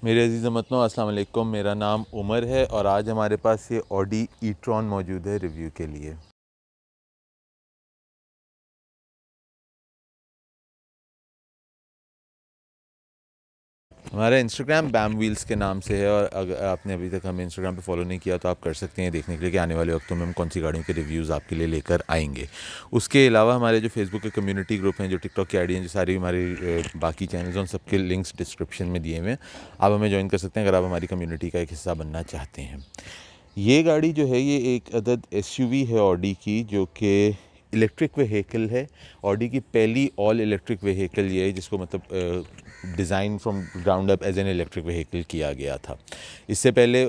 मेरे अज़ीज़ वतनों, अस्सलाम वालेकुम। मेरा नाम उमर है और आज हमारे पास ये ऑडी ई-ट्रॉन मौजूद है रिव्यू के लिए। हमारा इंस्टाग्राम बैम व्हील्स के नाम से है और अगर आपने अभी तक हमें इंस्टाग्राम पे फॉलो नहीं किया तो आप कर सकते हैं देखने के लिए कि आने वाले वक्तों में हम कौन सी गाड़ियों के रिव्यूज़ आपके लिए लेकर आएंगे। उसके अलावा हमारे जो फेसबुक के कम्युनिटी ग्रुप हैं, जो टिकटॉक की आईडी हैं, जो सारी हमारी बाकी चैनल्स हैं, उन सबके लिंक्स डिस्क्रिप्शन में दिए हुए हैं। आप हमें ज्वाइन कर सकते हैं अगर आप हमारी कम्युनिटी का एक हिस्सा बनना चाहते हैं। ये गाड़ी जो है ये एक अदद एसयूवी है ऑडी की, जो कि इलेक्ट्रिक व्हीकल है। ऑडी की पहली ऑल इलेक्ट्रिक व्हीकल ये है जिसको मतलब design from ground up as an electric vehicle किया गया था। इससे पहले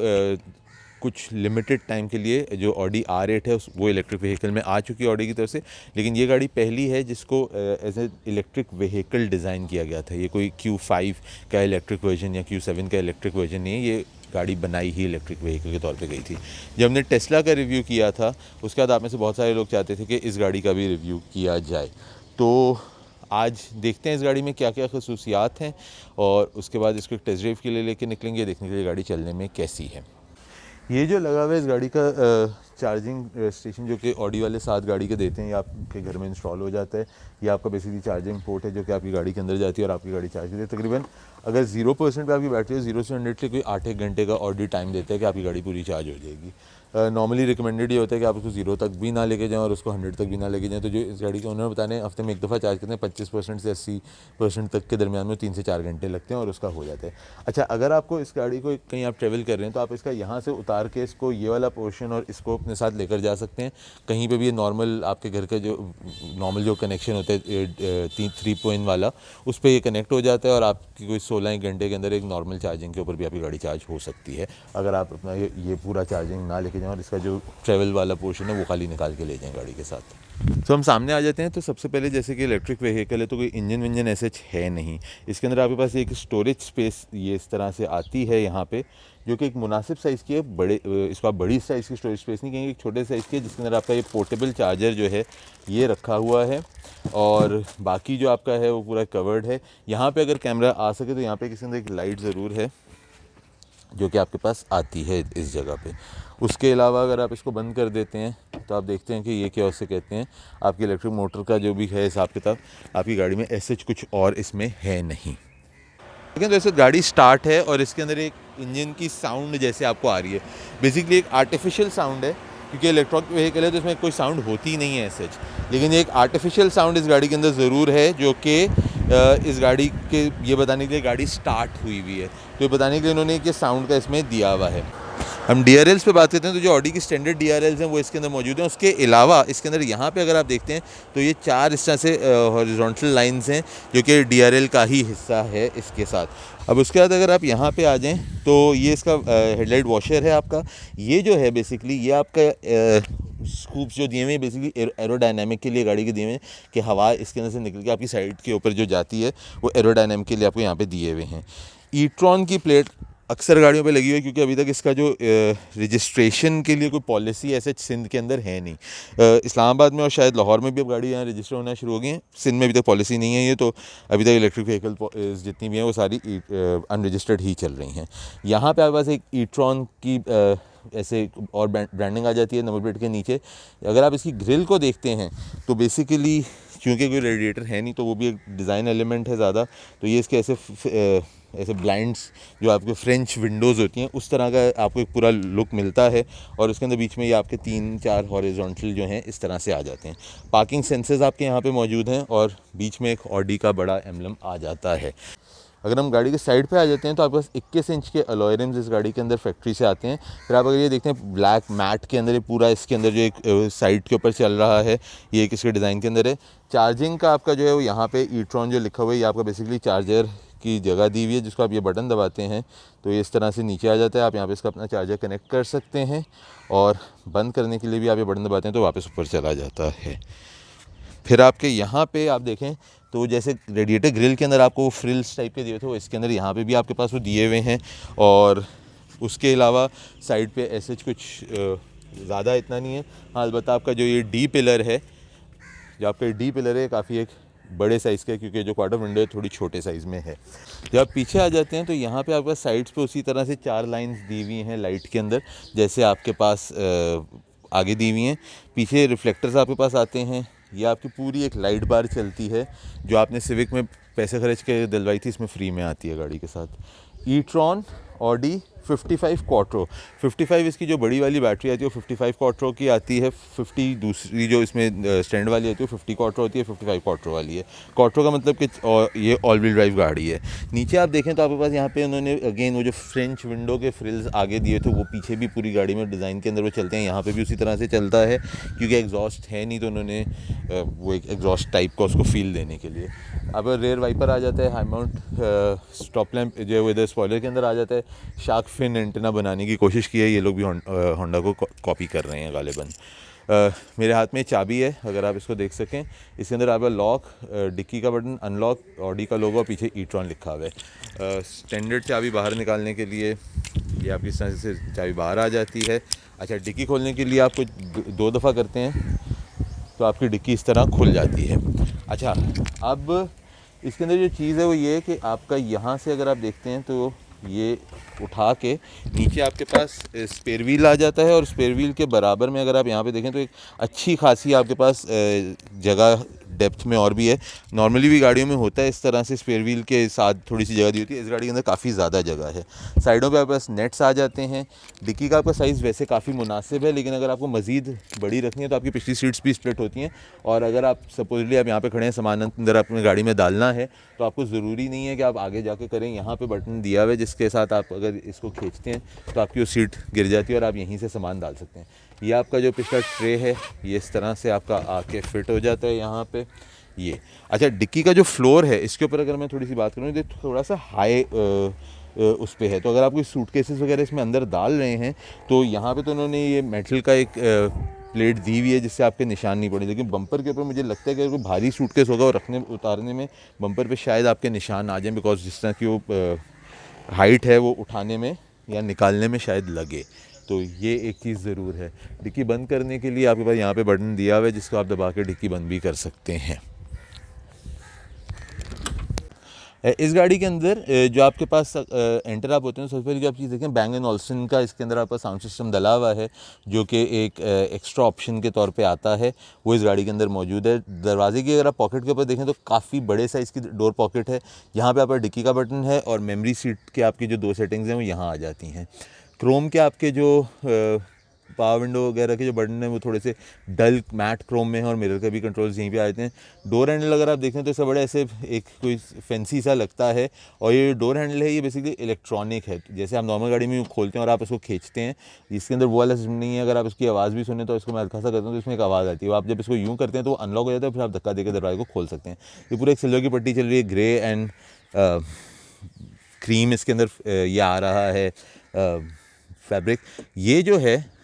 कुछ लिमिटेड टाइम के लिए जो ऑडी R8 है वो इलेक्ट्रिक व्हीकल में आ चुकी है ऑडी की तरफ से, लेकिन ये गाड़ी पहली है जिसको as a electric vehicle design किया गया था। ये कोई Q5 का इलेक्ट्रिक वर्जन या Q7 का इलेक्ट्रिक वर्जन नहीं है, ये गाड़ी बनाई ही इलेक्ट्रिक व्हीकल के तौर पे गई थी। जब हमने टेस्ला का रिव्यू किया था उसके बाद आप में से बहुत सारे लोग चाहते थे कि इस गाड़ी का भी रिव्यू किया जाए, तो आज देखते हैं इस गाड़ी में क्या क्या खसूसियात हैं और उसके बाद इसको एक टेस्ट ड्राइव के लिए लेके निकलेंगे, देखने के लिए गाड़ी चलने में कैसी है। ये जो लगा हुआ है इस गाड़ी का चार्जिंग स्टेशन, जो कि ऑडी वाले साथ गाड़ी के देते हैं, ये आपके घर में इंस्टॉल हो जाता है। ये आपका बेसिकली चार्जिंग पोर्ट है जो कि आपकी गाड़ी के अंदर जाती है और आपकी गाड़ी चार्ज होती है। तकरीबन अगर 0% पे आपकी बैटरी है, 0 से 100 के कोई 8-1 घंटे का ऑडी टाइम देता है कि आपकी गाड़ी पूरी चार्ज हो जाएगी। नॉर्मली रिकमेंडेड ये होता है कि आप उसको 0 तक भी ना लेके जाएं और उसको 100 तक भी ना लेके जाएं। तो जो इस गाड़ी के ओनर बता रहे हैं हफ्ते में एक दफ़ा चार्ज करते हैं, 25% से 80% तक के दरमियान में 3 से 4 घंटे लगते हैं और उसका हो जाता है। अच्छा, अगर आपको इस गाड़ी को कहीं आप ट्रेवल कर रहे हैं तो आप इसका यहाँ से उतार के इसको ये वाला पोर्शन और इसको अपने साथ लेकर जा सकते हैं। कहीं पे भी ये नॉर्मल आपके घर का जो नॉर्मल जो कनेक्शन होता है 3 पॉइंट वाला, उस पर ये कनेक्ट हो जाता है और आपकी कोई 16 घंटे के अंदर एक नॉर्मल चार्जिंग के ऊपर भी आपकी गाड़ी चार्ज हो सकती है, अगर आप अपना ये पूरा चार्जिंग ना लेके जाएं और इसका जो ट्रेवल वाला पोर्शन है वो खाली निकाल के ले जाएं गाड़ी के साथ। तो हम सामने आ जाते हैं। तो सबसे पहले जैसे कि इलेक्ट्रिक व्हीकल है तो कोई इंजन विंजन ऐसे है नहीं। इसके अंदर आपके पास एक स्टोरेज स्पेस ये इस तरह से आती है यहाँ पे, जो कि एक मुनासिब साइज़ की है। इसको आप बड़ी साइज़ की स्टोरेज स्पेस नहीं कहेंगे, एक छोटे साइज़ की है जिसके अंदर आपका ये पोर्टेबल चार्जर जो है ये रखा हुआ है और बाकी जो आपका है वो पूरा कवर्ड है। यहाँ पे अगर कैमरा आ सके तो यहाँ पे किसी अंदर एक लाइट ज़रूर है जो कि आपके पास आती है इस जगह पे। उसके अलावा अगर आप इसको बंद कर देते हैं तो आप देखते हैं कि ये क्या उससे कहते हैं, आपकी इलेक्ट्रिक मोटर का जो भी है हिसाब किताब आपकी गाड़ी में ऐसे कुछ और इसमें है नहीं। लेकिन तो ऐसे गाड़ी स्टार्ट है और इसके अंदर एक इंजन की साउंड जैसे आपको आ रही है, बेसिकली एक आर्टिफिशियल साउंड है क्योंकि इलेक्ट्रिक व्हीकल है तो इसमें कोई साउंड होती नहीं है ऐसे, लेकिन एक आर्टिफिशियल साउंड इस गाड़ी के अंदर ज़रूर है जो कि इस गाड़ी के ये बताने के लिए गाड़ी स्टार्ट हुई हुई है, तो ये बताने के लिए इन्होंने एक साउंड का इसमें दिया हुआ है। हम DRLs पे बात करते हैं तो जो ऑडी की स्टैंडर्ड DRLs हैं वो इसके अंदर मौजूद हैं। उसके अलावा इसके अंदर यहाँ पे अगर आप देखते हैं तो ये 4 इस तरह से हॉरिजॉन्टल लाइंस हैं जो कि DRL का ही हिस्सा है इसके साथ। अब उसके बाद अगर आप यहाँ पे आ जाएं तो ये इसका हेडलाइट वॉशर है आपका। ये जो है बेसिकली ये आपका स्कूप्स जो दिए हुए हैं बेसिकली एरोडायनामिक के लिए गाड़ी के दिए हुए हैं कि हवा इसके अंदर से निकल के आपकी साइड के ऊपर जो जाती है वो एरोडायनामिक के लिए आपको यहाँ पे दिए हुए हैं। ई-ट्रॉन की प्लेट अक्सर गाड़ियों पे लगी हुई है क्योंकि अभी तक इसका जो रजिस्ट्रेशन के लिए कोई पॉलिसी ऐसे सिंध के अंदर है नहीं। इस्लामाबाद में और शायद लाहौर में भी अब गाड़ी यहाँ रजिस्टर होना शुरू हो गई हैं, सिंध में अभी तक पॉलिसी नहीं है ये, तो अभी तक इलेक्ट्रिक व्हीकल जितनी भी हैं वो सारी अनरजिस्टर्ड ही चल रही हैं। यहाँ पे आपके पास एक ई-ट्रॉन की ऐसे और ब्रांडिंग आ जाती है नंबर प्लेट के नीचे। अगर आप इसकी ग्रिल को देखते हैं तो बेसिकली क्योंकि कोई रेडिएटर है नहीं तो वो भी एक डिज़ाइन एलिमेंट है ज़्यादा, तो ये इसके ऐसे ब्लाइंड्स जो आपके फ्रेंच विंडोज़ होती हैं उस तरह का आपको एक पूरा लुक मिलता है और उसके अंदर बीच में ये आपके 3-4 हॉरिजॉन्टल जो हैं इस तरह से आ जाते हैं। पार्किंग सेंसर्स आपके यहाँ पे मौजूद हैं और बीच में एक ऑडी का बड़ा एम्बलम आ जाता है। अगर हम गाड़ी के साइड पे आ जाते हैं तो आपके पास 21 इंच के अलॉय रिम्स इस गाड़ी के अंदर फैक्ट्री से आते हैं। फिर आप अगर ये देखते हैं ब्लैक मैट के अंदर ये पूरा इसके अंदर जो एक साइड के ऊपर चल रहा है ये एक इसके डिज़ाइन के अंदर है। चार्जिंग का आपका जो है वो यहाँ पे ई-ट्रॉन जो लिखा हुआ है ये आपका बेसिकली चार्जर की जगह दी हुई है, जिसको आप ये बटन दबाते हैं तो ये इस तरह से नीचे आ जाता है। आप यहाँ पे इसका अपना चार्जर कनेक्ट कर सकते हैं और बंद करने के लिए भी आप ये बटन दबाते हैं तो वापस ऊपर चला जाता है। फिर आपके यहाँ पे आप देखें तो जैसे रेडिएटर ग्रिल के अंदर आपको फ्रिल्स टाइप के दिए थे वो इसके अंदर यहाँ पे भी आपके पास वो दिए हुए हैं और उसके अलावा साइड पे ऐसे कुछ ज़्यादा इतना नहीं है। हाँ, अलबत्ता आपका जो ये डी पिलर है, जो आपका डी पिलर है काफ़ी एक बड़े साइज़ का है, क्योंकि जो क्वार्टर विंडो है थोड़ी छोटे साइज़ में है। जब आप पीछे आ जाते हैं तो यहाँ पे आपके पास साइड्स पे उसी तरह से 4 लाइंस दी हुई हैं लाइट के अंदर, जैसे आपके पास आगे दी हुई हैं। पीछे रिफ्लेक्टर्स आपके पास आते हैं। ये आपकी पूरी एक लाइट बार चलती है, जो आपने सिविक में पैसे खर्च के दिलवाई थी, इसमें फ्री में आती है गाड़ी के साथ। ई-ट्रॉन ऑडी 55 क्वाट्रो, 55 इसकी जो बड़ी वाली बैटरी आती है वो 55 क्वाट्रो की आती है। 50 दूसरी जो इसमें स्टैंड वाली आती है वो 50 क्वाट्रो होती है, 55 क्वाट्रो वाली है। क्वाट्रो का मतलब कि ये ऑल व्हील ड्राइव गाड़ी है। नीचे आप देखें तो आपके पास यहाँ पे उन्होंने अगेन वो जो फ्रेंच विंडो के फ्रिल्स आगे दिए थे वो पीछे भी पूरी गाड़ी में डिज़ाइन के अंदर वो चलते हैं। यहाँ पे भी उसी तरह से चलता है, क्योंकि एग्जॉस्ट है नहीं तो उन्होंने वो एक एग्जॉस्ट टाइप का उसको फील देने के लिए। अब रेयर वाइपर आ जाता है, हाई माउंट स्टॉप लैंप जो है इधर स्पॉइलर के अंदर आ जाता है। शार्क फिन एंटेना बनाने की कोशिश की है ये लोग भी, होंडा को कॉपी कर रहे हैं गालिबन। मेरे हाथ में चाबी है, अगर आप इसको देख सकें। इसके अंदर आपका लॉक, डिक्की का बटन, अनलॉक, ऑडी का लोगो, पीछे ई-ट्रॉन लिखा हुआ है। स्टैंडर्ड चाबी बाहर निकालने के लिए ये आपकी इस तरह से चाबी बाहर आ जाती है। अच्छा, डिक्की खोलने के लिए आपको 2 दफ़ा करते हैं तो आपकी डिक्की इस तरह खुल जाती है। अच्छा, अब इसके अंदर जो चीज़ है वो ये है कि आपका यहाँ से अगर आप देखते हैं तो ये उठा के नीचे आपके पास स्पेयर व्हील आ जाता है, और स्पेयर व्हील के बराबर में अगर आप यहाँ पे देखें तो एक अच्छी खासी आपके पास जगह डेप्थ में और भी है। नॉर्मली भी गाड़ियों में होता है इस तरह से, स्पेयर व्हील के साथ थोड़ी सी जगह दी होती है। इस गाड़ी के अंदर काफ़ी ज़्यादा जगह है। साइडों पे आपके पास नेट्स आ जाते हैं। डिक्की का आपका साइज़ वैसे काफ़ी मुनासिब है, लेकिन अगर आपको मज़ीद बड़ी रखनी है तो आपकी पिछली सीट्स भी स्प्लिट होती हैं। और अगर आप सपोजली आप यहाँ पे खड़े हैं, सामान अंदर अपनी गाड़ी में डालना है, तो आपको ज़रूरी नहीं है कि आप आगे जाके करें। यहाँ पे बटन दिया हुआ है जिसके साथ आप अगर इसको खींचते हैं तो आपकी वो सीट गिर जाती है और आप यहीं से सामान डाल सकते हैं। ये आपका जो पिछला ट्रे है ये इस तरह से आपका आके फिट हो जाता है यहाँ पे ये। अच्छा, डिक्की का जो फ्लोर है इसके ऊपर अगर मैं थोड़ी सी बात करूँ तो थोड़ा सा हाई उस पे है, तो अगर आप कोई सूटकेसेस वगैरह इसमें अंदर डाल रहे हैं तो यहाँ पे तो उन्होंने ये मेटल का एक प्लेट दी हुई है जिससे आपके निशान नहीं पड़े। लेकिन बम्पर के ऊपर मुझे लगता है कि अगर कोई भारी सूटकेस होगा और रखने उतारने में बम्पर पे शायद आपके निशान आ जाएं, बिकॉज जिस तरह की वो हाइट है वो उठाने में या निकालने में शायद लगे। तो ये एक चीज़ ज़रूर है। डिक्की बंद करने के लिए आपके पास यहाँ पे बटन दिया हुआ है जिसको आप दबा के डिक्की बंद भी कर सकते हैं। इस गाड़ी के अंदर जो आपके पास एंटर आप होते हैं, सबसे पहले जो आप चीज़ देखें, Bang & Olufsen का इसके अंदर आपका साउंड सिस्टम डला हुआ है, जो कि एक एक्स्ट्रा ऑप्शन के तौर पे आता है, वो इस गाड़ी के अंदर मौजूद है। दरवाजे की अगर आप पॉकेट के ऊपर देखें तो काफ़ी बड़े साइज़ की डोर पॉकेट है। यहाँ पे आपका डिक्की का बटन है और मेमोरी सीट के आपकी जो 2 सेटिंग्स हैं वो यहाँ आ जाती हैं। क्रोम के आपके जो पावर विंडो वगैरह के जो बटन हैं वो थोड़े से डल मैट क्रोम में है, और मिरर के भी कंट्रोल्स यहीं पे आ जाते हैं। डोर हैंडल अगर आप देखें तो इससे बड़ा ऐसे एक कोई फैंसी सा लगता है, और ये डोर हैंडल है ये बेसिकली इलेक्ट्रॉनिक है। जैसे आप नॉर्मल गाड़ी में खोलते हैं और आप इसको खींचते हैं, इसके अंदर वो वाला सिस्टम नहीं है। अगर आप इसकी आवाज़ भी सुने तो इसको मैं हल्का सा करता हूँ तो इसमें एक आवाज़ आती है, आप जब इसको यूँ करते हैं तो वो अनलॉक हो जाता है, फिर आप धक्का देकर दरवाजे को खोल सकते हैं। ये पूरा एक सिल्वर की पट्टी चल रही है, ग्रे एंड क्रीम इसके अंदर ये आ रहा है फैब्रिक। ये जो है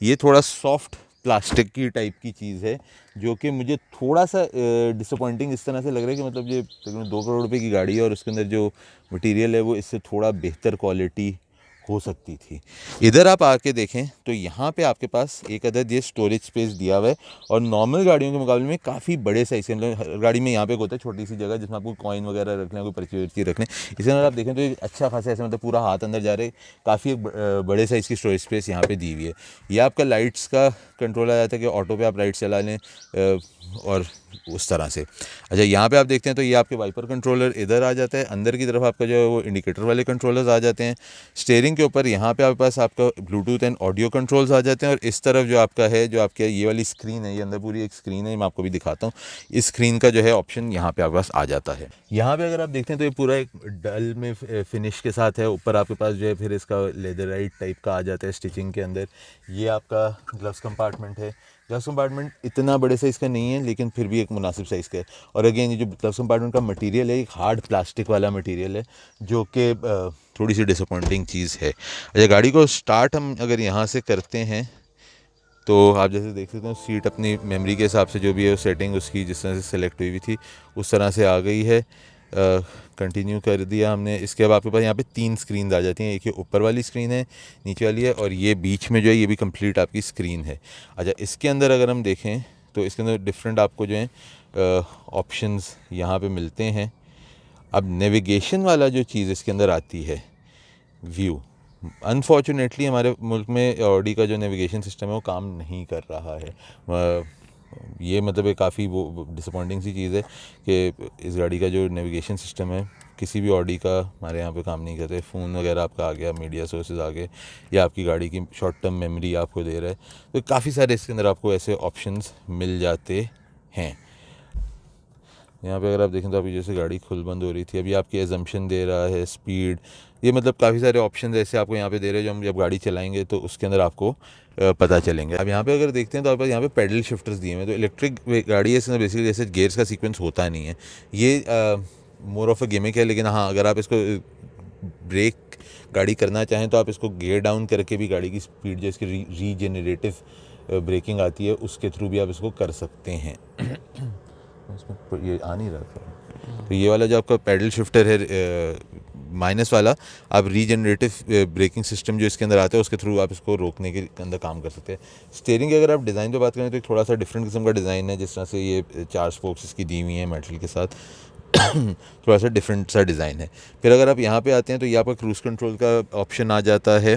ये थोड़ा सॉफ्ट प्लास्टिक की टाइप की चीज़ है, जो कि मुझे थोड़ा सा डिसअपॉइंटिंग इस तरह से लग रहा है कि मतलब ये तकरीबन 2 करोड़ रुपए की गाड़ी है और उसके अंदर जो मटेरियल है वो इससे थोड़ा बेहतर क्वालिटी हो सकती थी। इधर आप आके देखें तो यहाँ पे आपके पास एक अदद ये स्टोरेज स्पेस दिया हुआ है, और नॉर्मल गाड़ियों के मुकाबले में काफ़ी बड़े साइज़ के, मतलब हर गाड़ी में यहाँ पे एक होता है छोटी सी जगह जिसमें आपको कॉइन वगैरह रखना है, कोई पर्ची वर्ची रखने। इसी अंदर आप देखें तो एक अच्छा खासा ऐसे मतलब पूरा हाथ अंदर जा रहे, काफ़ी एक बड़े साइज़ की स्टोरेज स्पेस यहाँ पे दी हुई है। यह आपका लाइट्स का कंट्रोल आ जाता है कि ऑटो पे आप लाइट्स चला लें और उस तरह से। अच्छा, यहाँ पे आप देखते हैं तो ये आपके वाइपर कंट्रोलर इधर आ जाता है। अंदर की तरफ आपका जो है वो इंडिकेटर वाले कंट्रोलर्स आ जाते हैं। स्टीयरिंग के ऊपर यहाँ पे आपके पास आपका ब्लूटूथ एंड ऑडियो कंट्रोल्स आ जाते हैं, और इस तरफ जो आपका है, जो आपके ये वाली स्क्रीन है, ये अंदर पूरी एक स्क्रीन है, मैं आपको भी दिखाता हूँ। इस स्क्रीन का जो है ऑप्शन यहाँ पे आपके पास आ जाता है। यहाँ पे अगर आप देखते हैं तो ये पूरा एक डल में फिनिश के साथ है। ऊपर आपके पास जो है फिर इसका लेदराइट टाइप का आ जाता है स्टिचिंग के अंदर। ये आपका ग्लव्स कंपार्टमेंट है। ग्लव्स कंपार्टमेंट इतना बड़े साइज़ का नहीं है, लेकिन फिर भी एक मुनासिब साइज़ का है। और अगेन ये जो ग्लव्स कंपार्टमेंट का मटेरियल है एक हार्ड प्लास्टिक वाला मटेरियल है, जो कि थोड़ी सी डिसअपॉइंटिंग चीज़ है। अच्छा, गाड़ी को स्टार्ट हम अगर यहाँ से करते हैं तो आप जैसे देख सकते हैं सीट अपनी मेमोरी के हिसाब से जो भी है सेटिंग उसकी जिस तरह से सेलेक्ट हुई थी उस तरह से आ गई है। कंटिन्यू कर दिया हमने। इसके बाद आपके पास यहाँ पे 3 स्क्रीन आ जाती हैं। एक ये ऊपर वाली स्क्रीन है, नीचे वाली है, और ये बीच में जो है ये भी कंप्लीट आपकी स्क्रीन है। अच्छा, इसके अंदर अगर हम देखें तो इसके अंदर डिफरेंट आपको जो है ऑप्शंस यहाँ पे मिलते हैं। अब नेविगेशन वाला जो चीज़ इसके अंदर आती है, व्यू, अनफॉर्चुनेटली हमारे मुल्क में ऑडी का जो नेविगेशन सिस्टम है वो काम नहीं कर रहा है। ये मतलब एक काफ़ी वो डिसअपॉइंटिंग सी चीज़ है कि इस गाड़ी का जो नेविगेशन सिस्टम है किसी भी ऑडी का हमारे यहाँ पे काम नहीं करते। फ़ोन वगैरह आपका आ गया, मीडिया सोर्सेज आ गए, या आपकी गाड़ी की शॉर्ट टर्म मेमोरी आपको दे रहा है, तो काफ़ी सारे इसके अंदर आपको ऐसे ऑप्शंस मिल जाते हैं। यहाँ पे अगर आप देखें तो अभी जैसे गाड़ी खुल बंद हो रही थी, अभी आपकी एजम्पशन दे रहा है, स्पीड, ये मतलब काफ़ी सारे ऑप्शन ऐसे आपको यहाँ पे दे रहे हैं जो हम जब गाड़ी चलाएंगे तो उसके अंदर आपको पता चलेंगे। अब यहाँ पे अगर देखते हैं तो आप यहाँ पे पेडल शिफ्टर्स दिए हुए हैं। तो इलेक्ट्रिक गाड़ी है, इसमें बेसिकली जैसे गेयर्स का सीक्वेंस होता नहीं है, ये मोर ऑफ अ गिमिक है। लेकिन हाँ, अगर आप इसको ब्रेक गाड़ी करना चाहें तो आप इसको गियर डाउन करके भी गाड़ी की स्पीड जो इसकी रीजेनरेटिव ब्रेकिंग आती है उसके थ्रू भी आप इसको कर सकते हैं। इसमें ये आ नहीं रहा था। तो ये वाला जो आपका पैडल शिफ्टर है माइनस वाला, आप रीजनरेटिव ब्रेकिंग सिस्टम जो इसके अंदर आता है उसके थ्रू आप इसको रोकने के अंदर काम कर सकते हैं। स्टीयरिंग की अगर आप डिज़ाइन पे बात करें तो एक थोड़ा सा डिफरेंट किस्म का डिज़ाइन है। जिस तरह से ये 4 स्पोक्स इसकी दी हुई हैं मेटल के साथ, थोड़ा सा डिफरेंट सा डिज़ाइन है। फिर अगर आप यहाँ पे आते हैं तो ये आपका क्रूज़ कंट्रोल का ऑप्शन आ जाता है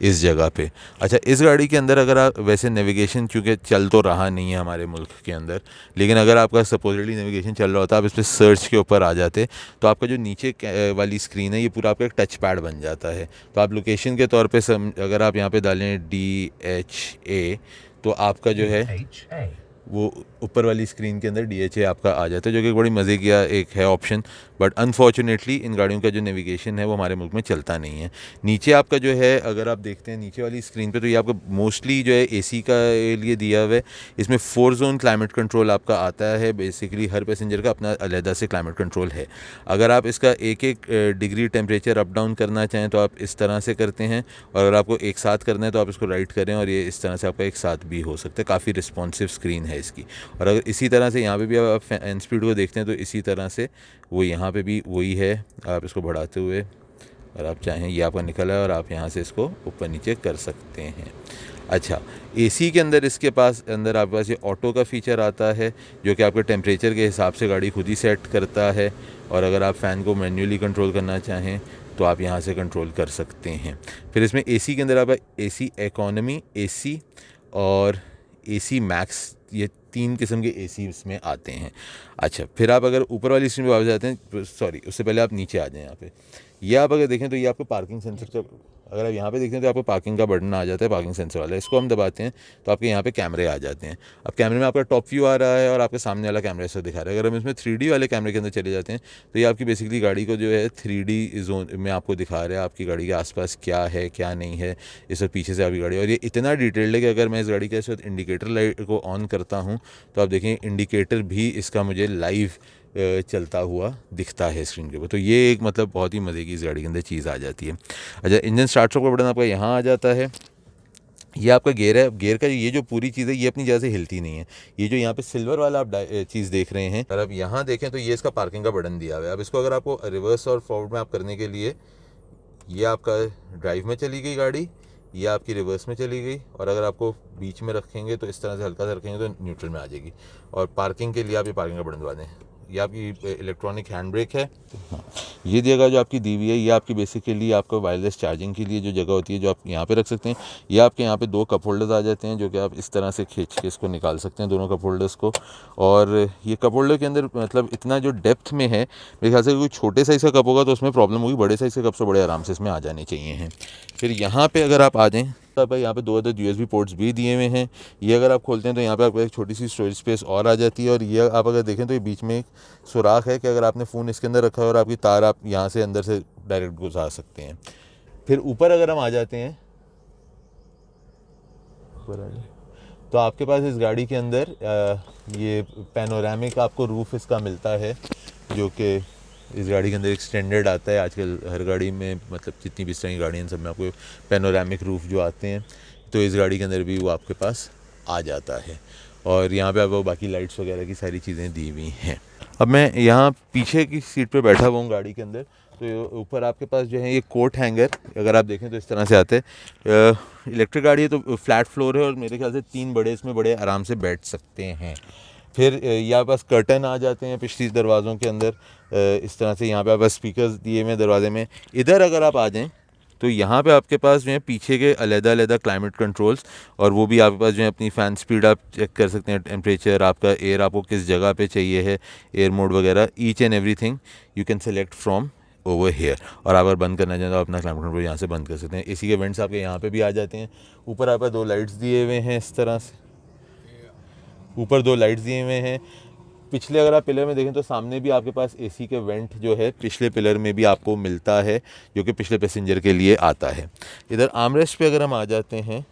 इस जगह पे। अच्छा, इस गाड़ी के अंदर अगर आप वैसे नेविगेशन चूँकि चल तो रहा नहीं है हमारे मुल्क के अंदर, लेकिन अगर आपका सपोजिटली नेविगेशन चल रहा होता, आप इस पर सर्च के ऊपर आ जाते तो आपका जो नीचे वाली स्क्रीन है ये पूरा आपका एक टच पैड बन जाता है। तो आप लोकेशन के तौर पे अगर आप यहाँ पे डालें DHA तो आपका जो है वो ऊपर वाली स्क्रीन के अंदर DHA आपका आ जाता है, जो कि बड़ी मज़े की एक है ऑप्शन। बट अनफॉर्चुनेटली इन गाड़ियों का जो नेविगेशन है वो हमारे मुल्क में चलता नहीं है। नीचे आपका जो है, अगर आप देखते हैं नीचे वाली स्क्रीन पे, तो ये आपका मोस्टली जो है AC का लिए दिया हुआ है। इसमें 4 जोन क्लाइमेट कंट्रोल आपका आता है। बेसिकली हर पैसेंजर का अपना अलहदा से क्लाइमेट कंट्रोल है। अगर आप इसका एक एक डिग्री टेम्परेचर अप डाउन करना चाहें तो आप इस तरह से करते हैं, और अगर आपको एक साथ करना है तो आप इसको राइट करें और ये इस तरह से आपका एक साथ भी हो सकता है। काफ़ी रिस्पॉन्सिव स्क्रीन है इसकी। और अगर इसी तरह से यहाँ पे भी आप फैन स्पीड को देखते हैं तो इसी तरह से वो यहाँ पे भी वही है। आप इसको बढ़ाते हुए और आप चाहें, ये आपका निकला है और आप यहाँ से इसको ऊपर नीचे कर सकते हैं। अच्छा, AC के अंदर इसके पास अंदर आपके पास ये ऑटो का फ़ीचर आता है जो कि आपके टेम्परेचर के हिसाब से गाड़ी खुद ही सेट करता है। और अगर आप फ़ैन को मैन्युअली कंट्रोल करना चाहें तो आप यहाँ से कंट्रोल कर सकते हैं। फिर इसमें AC के अंदर आपका AC इकोनॉमी, AC और AC मैक्स, ये 3 किस्म के AC इसमें आते हैं। अच्छा, फिर आप अगर ऊपर वाली स्क्रीन पे वापस जाते हैं, सॉरी उससे पहले आप नीचे आ जाएं। यहाँ पे ये आप अगर देखें तो ये आपको पार्किंग सेंसर का, अगर आप यहाँ पे देखते हैं तो आपको पार्किंग का बटन आ जाता है, पार्किंग सेंसर वाला। इसको हम दबाते हैं तो आपके यहाँ पे कैमरे आ जाते हैं। अब कैमरे में आपका टॉप व्यू आ रहा है और आपके सामने वाला कैमरा ऐसा दिखा रहा है। अगर हम इसमें 3D वाले कैमरे के अंदर चले जाते हैं तो ये आपकी बेसिकली गाड़ी को जो है 3D जोन में आपको दिखा रहा है, आपकी गाड़ी के आसपास क्या है क्या नहीं है, इस वक्त पीछे से आपकी गाड़ी। और ये इतना डिटेल्ड है कि अगर मैं इस गाड़ी के इस वक्त इंडिकेटर लाइट को ऑन करता हूँ तो आप देखें इंडिकेटर भी इसका मुझे लाइव चलता हुआ दिखता है स्क्रीन के ऊपर। तो ये एक मतलब बहुत ही मज़े की इस गाड़ी के अंदर चीज़ आ जाती है। अच्छा, इंजन स्टार्ट का बटन आपका यहाँ आ जाता है। ये आपका गियर है। गियर का ये जो पूरी चीज़ है ये अपनी जगह से हिलती नहीं है। ये जो यहाँ पे सिल्वर वाला आप चीज़ देख रहे हैं, अगर आप यहाँ देखें तो ये इसका पार्किंग का बटन दिया हुआ है। अब इसको अगर आपको रिवर्स और फॉरवर्ड में आप करने के लिए, ये आपका ड्राइव में चली गई गाड़ी, ये आपकी रिवर्स में चली गई, और अगर आपको बीच में रखेंगे तो इस तरह से हल्का सा रखेंगे तो न्यूट्रल में आ जाएगी। और पार्किंग के लिए आप ये पार्किंग का बटन दबा दें। ये आपकी इलेक्ट्रॉनिक हैंड ब्रेक है। हाँ, ये जगह जो आपकी दी हुई है ये आपकी बेसिकली आपको वायरलेस चार्जिंग के लिए जो जगह होती है जो आप यहाँ पे रख सकते हैं। ये आपके यहाँ पे 2 कप होल्डर्स आ जाते हैं जो कि आप इस तरह से खींच के इसको निकाल सकते हैं, दोनों कप होल्डर्स को। और ये कप होल्डर के अंदर मतलब इतना जो डेप्थ में है, मेरे ख्याल से कोई छोटे साइज़ का कप होगा तो उसमें प्रॉब्लम होगी, बड़े साइज़ के कप से बड़े आराम से इसमें आ जाने चाहिए हैं। फिर यहाँ पर अगर आप आ जाएँ तो भाई यहाँ पे 2 अदर USB पोर्ट्स भी दिए हुए हैं। ये अगर आप खोलते हैं तो यहाँ पे आपको एक छोटी सी स्टोरेज स्पेस और आ जाती है। और ये आप अगर देखें तो ये बीच में एक सुराख है कि अगर आपने फ़ोन इसके अंदर रखा है और आपकी तार आप यहाँ से अंदर से डायरेक्ट गुजार सकते हैं। फिर ऊपर अगर हम आ जाते हैं, ऊपर आ जाए तो आपके पास इस गाड़ी के अंदर ये पैनोरामिक आपको रूफ़ इसका मिलता है, जो कि इस गाड़ी के अंदर एक स्टैंडर्ड आता है। आजकल हर गाड़ी में मतलब जितनी भी इस तरह की गाड़ियाँ सब में आपको पैनोरामिक रूफ़ जो आते हैं, तो इस गाड़ी के अंदर भी वो आपके पास आ जाता है। और यहाँ पे आपको बाकी लाइट्स वगैरह की सारी चीज़ें दी हुई हैं। अब मैं यहाँ पीछे की सीट पे बैठा हुआ हूँ गाड़ी के अंदर, तो ऊपर आपके पास जो है ये कोट हैंगर, अगर आप देखें तो इस तरह से आते हैं। इलेक्ट्रिक गाड़ी है तो फ्लैट फ्लोर है और मेरे ख्याल से 3 बड़े इसमें बड़े आराम से बैठ सकते हैं। फिर यहाँ पास कर्टन आ जाते हैं पिछली दरवाज़ों के अंदर, इस तरह से यहाँ पे आप स्पीकर्स दिए हुए हैं दरवाजे में। इधर अगर आप आ जाएं तो यहाँ पे आपके पास जो है पीछे के अलग-अलग क्लाइमेट कंट्रोल्स, और वो भी आपके पास जो है अपनी फ़ैन स्पीड आप चेक कर सकते हैं, टेम्परेचर आपका, एयर आपको किस जगह पे चाहिए है, एयर मोड वगैरह, each and everything you can select from over here. और आप अगर बंद करना चाहें तो अपना क्लाइमेट कंट्रोल यहाँ से बंद कर सकते हैं। एसी के वेंट्स आपके यहाँ पे भी आ जाते हैं। ऊपर आपका 2 लाइट्स दिए हुए हैं इस तरह से, ऊपर 2 लाइट्स दिए हुए हैं। पिछले अगर आप पिलर में देखें तो सामने भी आपके पास एसी के वेंट जो है पिछले पिलर में भी आपको मिलता है, जो कि पिछले पैसेंजर के लिए आता है। इधर आर्मरेस्ट पे अगर हम आ जाते हैं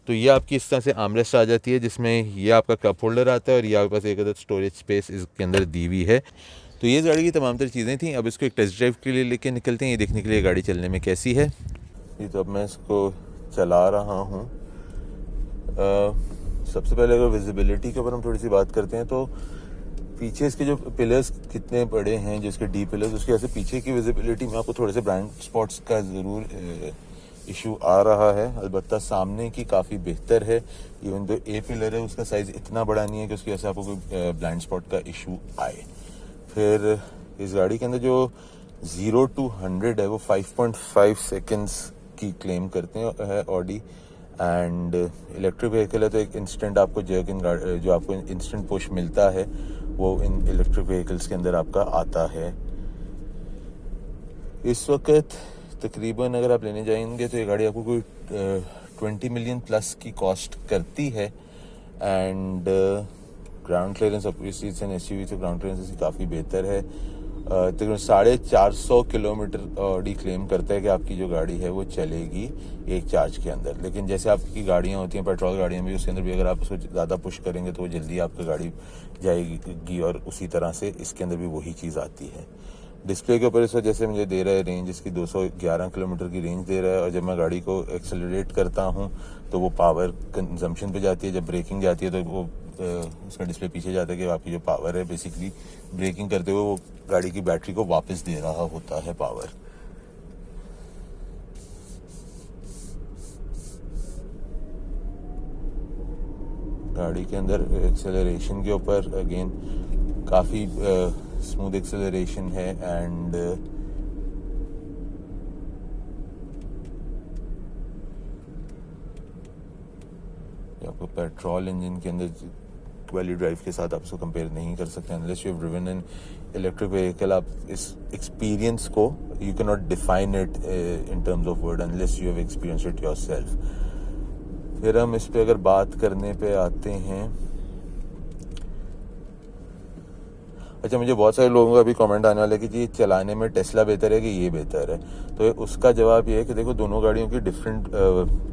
तो ये आपकी इस तरह से आर्मरेस्ट आ जाती है, जिसमें ये आपका कप होल्डर आता है और ये आपके पास एक अदर स्टोरेज स्पेस इसके अंदर दी हुई है। तो ये गाड़ी की तमाम तर चीज़ें थी। अब इसको एक टेस्ट ड्राइव के लिए लेके निकलते हैं, ये देखने के लिए गाड़ी चलने में कैसी है। ये तो अब मैं इसको चला रहा हूँ। सबसे पहले अगर विजिबिलिटी के ऊपर हम थोड़ी सी बात करते हैं तो पीछे इसके जो पिलर्स कितने बड़े हैं, जो इसके डी पिलर्स, उसके वजह से पीछे की विजिबिलिटी में आपको थोड़े से ब्लाइंड स्पॉट्स का ज़रूर इशू आ रहा है। अलबत्ता सामने की काफ़ी बेहतर है। इवन तो ए पिलर है उसका साइज़ इतना बड़ा नहीं है कि उसकी वजह से आपको कोई ब्लाइंड स्पॉट का इशू आए। फिर इस गाड़ी के अंदर जो 0 to 100 है वो 5.5 सेकेंड्स की क्लेम करते हैं ऑडी। एंड इलेक्ट्रिक व्हीकल है तो एक इंस्टेंट आपको जर्क इन जो आपको इंस्टेंट पुश मिलता है वो इन इलेक्ट्रिक व्हीकल्स के अंदर आपका आता है। इस वक्त तकरीबन अगर आप लेने जाएंगे तो ये गाड़ी आपको कोई 20 मिलियन प्लस की कॉस्ट करती है। एंड ग्राउंड क्लियरेंस इस चीज़ से एसयूवी से ग्राउंड क्लियरेंस इसकी काफ़ी बेहतर है। तकरीबन 450 किलोमीटर ऑडी क्लेम करता है कि आपकी जो गाड़ी है वो चलेगी एक चार्ज के अंदर। लेकिन जैसे आपकी गाड़ियाँ होती हैं पेट्रोल गाड़ियाँ भी, उसके अंदर भी अगर आप उसको ज़्यादा पुश करेंगे तो वो जल्दी आपकी गाड़ी जाएगी, और उसी तरह से इसके अंदर भी वही चीज़ आती है। डिस्प्ले के ऊपर इस वक्त जैसे मुझे दे रहा है रेंज, इसकी 211 किलोमीटर की रेंज दे रहा है। और जब मैं गाड़ी को एक्सेलरेट करता हूँ तो वो पावर कंजम्पशन पे जाती है। जब ब्रेकिंग जाती है तो वो उसका डिस्प्ले पीछे जाता है कि आपकी जो पावर है बेसिकली ब्रेकिंग करते हुए वो गाड़ी की बैटरी को वापस दे रहा होता है पावर। गाड़ी के अंदर एक्सेलरेशन के ऊपर अगेन काफ़ी स्मूथ एक्सेलरेशन है। एंड आपको पेट्रोल इंजन के अंदर वैल्यू ड्राइव के साथ आप इसको कंपेयर नहीं कर सकते unless you have driven N electric vehicle. आप इस एक्सपीरियंस को you can not define it in terms of word unless you have experience it yourself. फिर हम इस पे अगर बात करने पे आते हैं, अच्छा मुझे बहुत सारे लोगों का भी कमेंट आने वाला है कि जी चलाने में टेस्ला बेहतर है कि ये बेहतर है। तो उसका जवाब ये है कि देखो दोनों गाड़ियों की डिफरेंट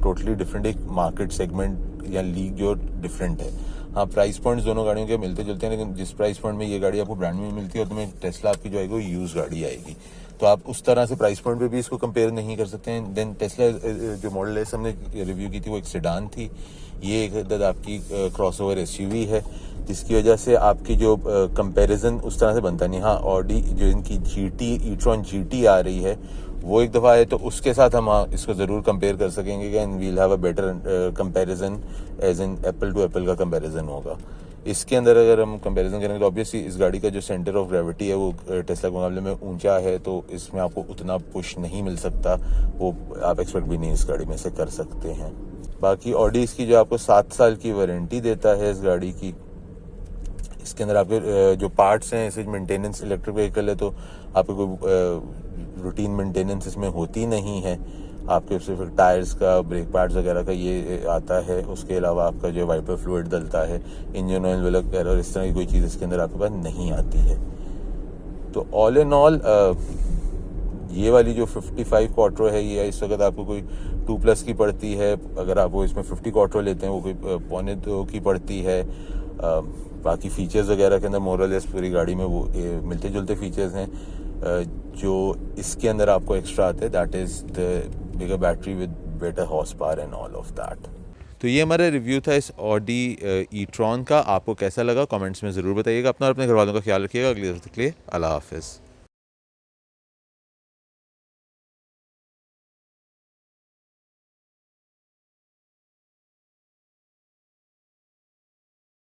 टोटली डिफरेंट एक मार्केट सेगमेंट या लीग जो डिफरेंट है। हाँ प्राइस पॉइंट्स दोनों गाड़ियों के मिलते जुलते हैं, लेकिन जिस प्राइस पॉइंट में ये गाड़ी आपको ब्रांड में मिलती है और तुम्हें टेस्ला आपकी जो आएगी वो यूज गाड़ी आएगी, तो आप उस तरह से प्राइस पॉइंट पे भी इसको कंपेयर नहीं कर सकते हैं। देन टेस्ला जो मॉडल एस हमने रिव्यू की थी वो एक सेडान थी, ये एक आपकी क्रॉसओवर एसयूवी है, जिसकी वजह से आपकी जो कंपैरिजन उस तरह से बनता नहीं। हाँ ऑडी जो इनकी जीटी ई-ट्रॉन जीटी आ रही है वो एक दफ़ा है तो उसके साथ हम इसको ज़रूर कंपेयर कर सकेंगे कि and we'll have a better comparison as in apple to apple का कंपैरिजन होगा। इसके अंदर अगर हम कंपैरिजन करेंगे तो ऑब्वियसली इस गाड़ी का जो सेंटर ऑफ ग्रेविटी है वो टेस्ला के मुकाबले में ऊंचा है, तो इसमें आपको उतना पुश नहीं मिल सकता, वो आप एक्सपेक्ट भी नहीं इस गाड़ी में से कर सकते हैं। बाकी ऑडी इसकी जो आपको 7 साल की वारंटी देता है इस गाड़ी की। इसके अंदर आपके जो पार्ट्स हैं, इसे मेंटेनेंस इलेक्ट्रिक व्हीकल है तो आपको कोई रूटीन मेंटेनेंस इसमें होती नहीं है। आपके सिर्फ टायर्स का, ब्रेक पैड्स वगैरह का ये आता है। उसके अलावा आपका जो वाइपर फ्लूइड डलता है, इंजन ऑयल वगैरह और इस तरह की कोई चीज़ इसके अंदर आपके पास नहीं आती है। तो ऑल इन ऑल ये वाली जो 55 क्वार्टरो है ये इस वक्त आपको कोई 2+ की पड़ती है। अगर आप वो इसमें 50 क्वार्टरो लेते हैं वो कोई 1.25 की पड़ती है। बाकी फीचर्स वगैरह के अंदर मोरलेस पूरी गाड़ी में वो मिलते जुलते फीचर्स हैं। जो इसके अंदर आपको एक्स्ट्रा आते हैं that is the bigger battery with better horse power and all of that. तो ये हमारा रिव्यू था इस ऑडी ई-ट्रॉन का। आपको कैसा लगा कमेंट्स में ज़रूर बताइएगा। अपना और अपने घर वालों का ख्याल रखिएगा। अगली दफ़े के लिए अल्लाह हाफ़िज़।